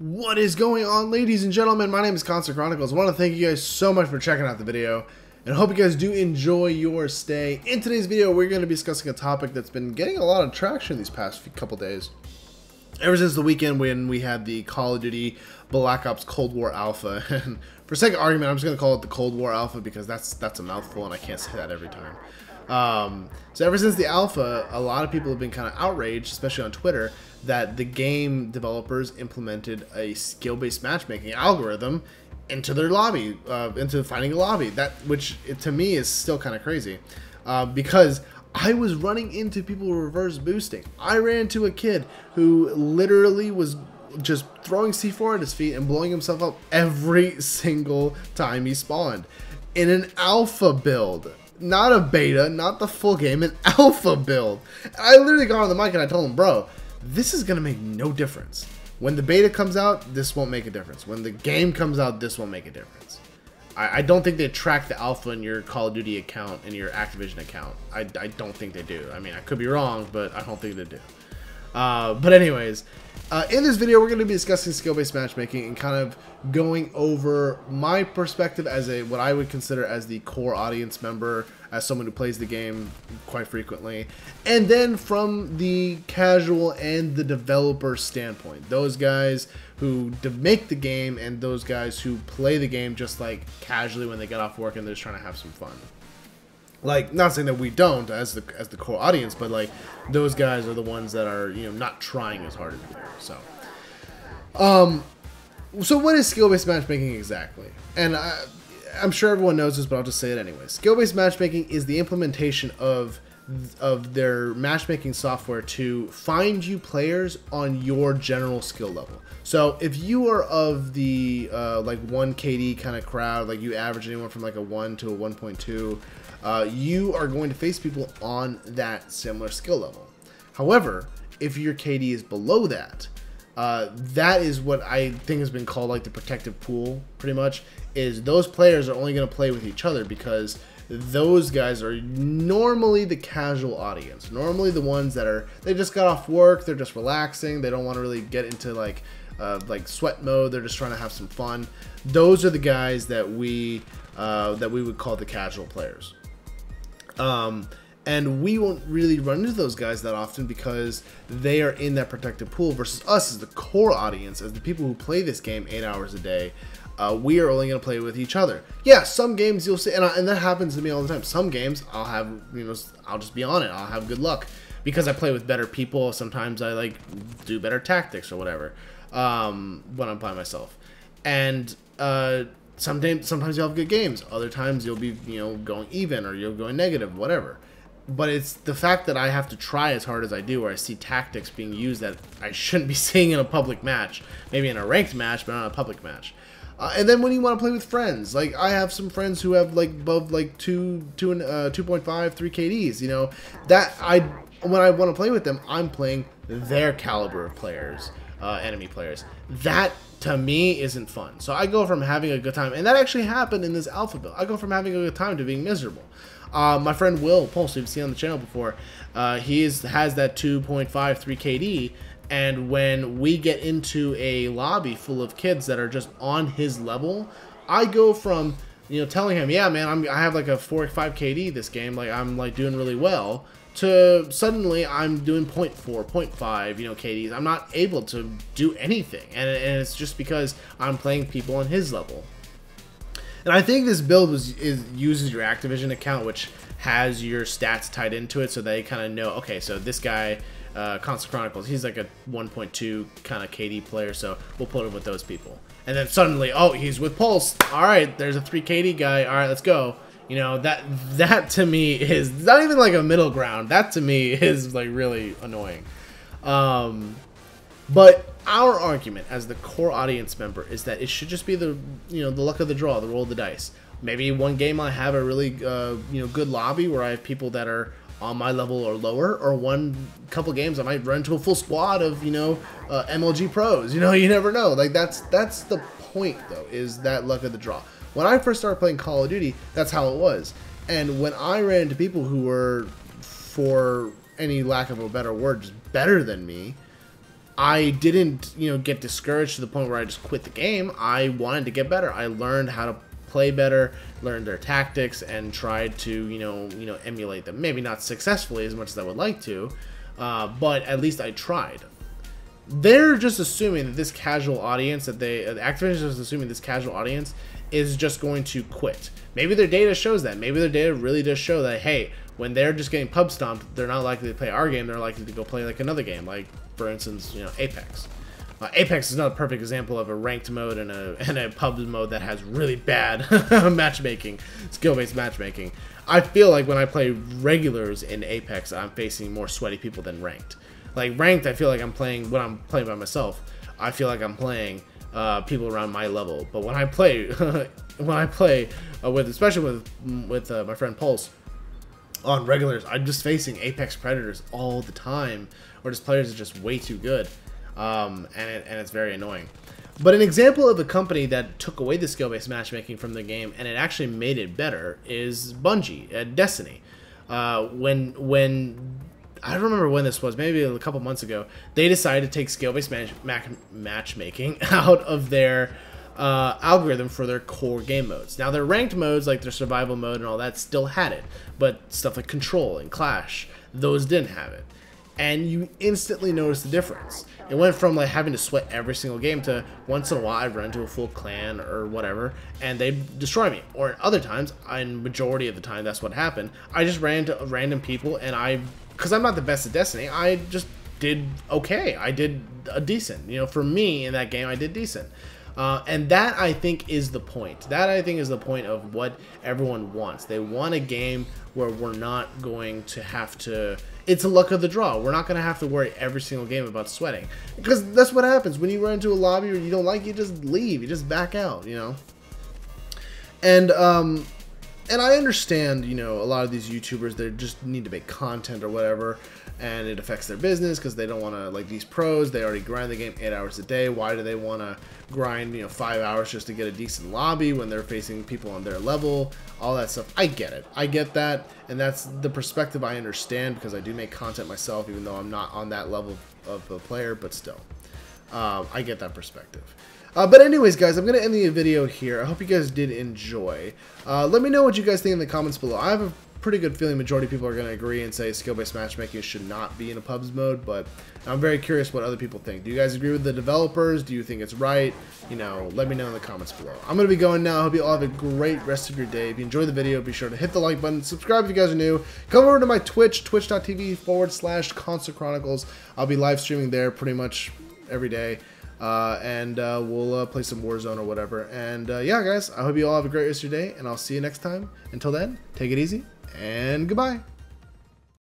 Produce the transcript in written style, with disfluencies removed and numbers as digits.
What is going on, ladies and gentlemen? My name is Constant Chronicles. I want to thank you guys so much for checking out the video, and I hope you guys do enjoy your stay. In today's video, we're going to be discussing a topic that's been getting a lot of traction these past couple days. Ever since the weekend when we had the Call of Duty Black Ops Cold War Alpha, and for sake of argument, I'm just going to call it the Cold War Alpha because that's a mouthful and I can't say that every time. So ever since the alpha, a lot of people have been kind of outraged, especially on Twitter, that the game developers implemented a skill-based matchmaking algorithm into their lobby, into finding a lobby. Which to me is still kind of crazy, because I was running into people reverse boosting. I ran into a kid who literally was just throwing C4 at his feet and blowing himself up every single time he spawned in an alpha build. Not a beta, not the full game, an alpha build. And I literally got on the mic and I told him, bro, this is going to make no difference. When the beta comes out, this won't make a difference. When the game comes out, this won't make a difference. I don't think they track the alpha in your Call of Duty account and your Activision account. I don't think they do. I mean, I could be wrong, but I don't think they do. But anyways, in this video, we're going to be discussing skill-based matchmaking and kind of going over my perspective as what I would consider as the core audience member, as someone who plays the game quite frequently, and then from the casual and the developer standpoint, those guys who make the game and those guys who play the game just like casually when they get off work and they're just trying to have some fun. Like, not saying that we don't as the core audience, but like those guys are the ones that are, you know, not trying as hard as we are. So what is skill-based matchmaking exactly? And I'm sure everyone knows this, but I'll just say it anyway. Skill-based matchmaking is the implementation of their matchmaking software to find you players on your general skill level. So if you are of the like 1 KD kind of crowd, like you average anyone from like a 1 to a 1.2, you are going to face people on that similar skill level. However, if your KD is below that, that is what I think has been called like the protective pool, pretty much, is those players are only going to play with each other because those guys are normally the casual audience, normally the ones that they just got off work, they're just relaxing, they don't want to really get into like sweat mode, they're just trying to have some fun. Those are the guys that we would call the casual players. And we won't really run into those guys that often because they are in that protected pool versus us as the core audience, as the people who play this game 8 hours a day. We are only going to play with each other. Yeah, some games you'll see, and that happens to me all the time. Some games I'll have, you know, I'll just be on it. I'll have good luck because I play with better people. Sometimes I like do better tactics or whatever when I'm by myself. And sometimes you'll have good games. Other times you'll be, you know, going even or you'll go negative, whatever. But it's the fact that I have to try as hard as I do, or I see tactics being used that I shouldn't be seeing in a public match. Maybe in a ranked match, but not a public match. And then when you want to play with friends, like I have some friends who have like above like 2.5, 3 KDs, you know, when I want to play with them, I'm playing their caliber of players, enemy players. That to me isn't fun. So I go from having a good time, and that actually happened in this alpha build. I go from having a good time to being miserable. My friend Will Pulse, you've seen on the channel before, he has that 2.5, 3 KD. And when we get into a lobby full of kids that are just on his level, I go from, you know, telling him, yeah, man, I have like a 4 or 5 KD this game, like I'm like doing really well, to suddenly I'm doing 0.4, 0.5, you know, KDs. I'm not able to do anything, and it's just because I'm playing people on his level. And I think this build uses your Activision account, which has your stats tied into it, so they kind of know, okay, so this guy, Constant Chronicles, he's like a 1.2 kind of KD player, so we'll put him with those people. And then suddenly, oh, he's with Pulse. All right, there's a 3 KD guy. All right, let's go. You know, that to me is not even like a middle ground. That to me is like really annoying. But our argument as the core audience member is that it should just be the luck of the draw, the roll of the dice. Maybe one game I have a really good lobby where I have people that are on my level or lower, or couple games I might run into a full squad of MLG pros. You know, you never know. Like that's the point though, is that luck of the draw. When I first started playing Call of Duty, that's how it was. And when I ran into people who were, for any lack of a better word, just better than me, I didn't, get discouraged to the point where I just quit the game. I wanted to get better. I learned how to play better, learned their tactics, and tried to, emulate them. Maybe not successfully as much as I would like to, but at least I tried. They're just assuming that this casual audience, Activision is just assuming this casual audience is just going to quit. Maybe their data shows that. Maybe their data really does show that, hey, when they're just getting pub stomped, they're not likely to play our game. They're likely to go play like another game, like for instance, Apex. Apex is not a perfect example of a ranked mode and a pub mode that has really bad matchmaking, skill-based matchmaking. I feel like when I play regulars in Apex, I'm facing more sweaty people than ranked. Like ranked, I feel like when I'm playing by myself, I feel like I'm playing people around my level. But when I play, especially with my friend Pulse on regulars, I'm just facing Apex predators all the time, or just players that are just way too good, and it's very annoying. But an example of a company that took away the skill-based matchmaking from the game and it actually made it better is Bungie at Destiny. When I don't remember when this was, maybe a couple months ago, they decided to take skill-based matchmaking out of their algorithm for their core game modes. Now, their ranked modes, like their survival mode and all that, still had it, but stuff like Control and Clash, those didn't have it. And you instantly notice the difference. It went from like having to sweat every single game to once in a while I'd run into a full clan or whatever and they'd destroy me. Or other times, and majority of the time that's what happened, I just ran into random people and because I'm not the best at Destiny, I just did okay. I did decent. For me in that game, I did decent. And that, I think, is the point. That, I think, is the point of what everyone wants. They want a game where we're not going to have to... It's a luck of the draw. We're not going to have to worry every single game about sweating. Because that's what happens. When you run into a lobby or you don't like it, you just leave. You just back out, And I understand, a lot of these YouTubers, they just need to make content or whatever, and it affects their business because they don't want to, like these pros, they already grind the game 8 hours a day. Why do they want to grind, 5 hours just to get a decent lobby when they're facing people on their level? All that stuff. I get it. I get that, and that's the perspective I understand because I do make content myself, even though I'm not on that level of a player, but still. I get that perspective. But anyways, guys, I'm going to end the video here. I hope you guys did enjoy. Let me know what you guys think in the comments below. I have a pretty good feeling majority of people are going to agree and say skill-based matchmaking should not be in a pubs mode, but I'm very curious what other people think. Do you guys agree with the developers? Do you think it's right? Let me know in the comments below. I'm going to be going now. I hope you all have a great rest of your day. If you enjoyed the video, be sure to hit the like button, subscribe if you guys are new, come over to my Twitch, twitch.tv/Concert Chronicles. I'll be live streaming there pretty much every day. And we'll play some Warzone or whatever. And yeah, guys, I hope you all have a great rest of your day, and I'll see you next time. Until then, take it easy, and goodbye.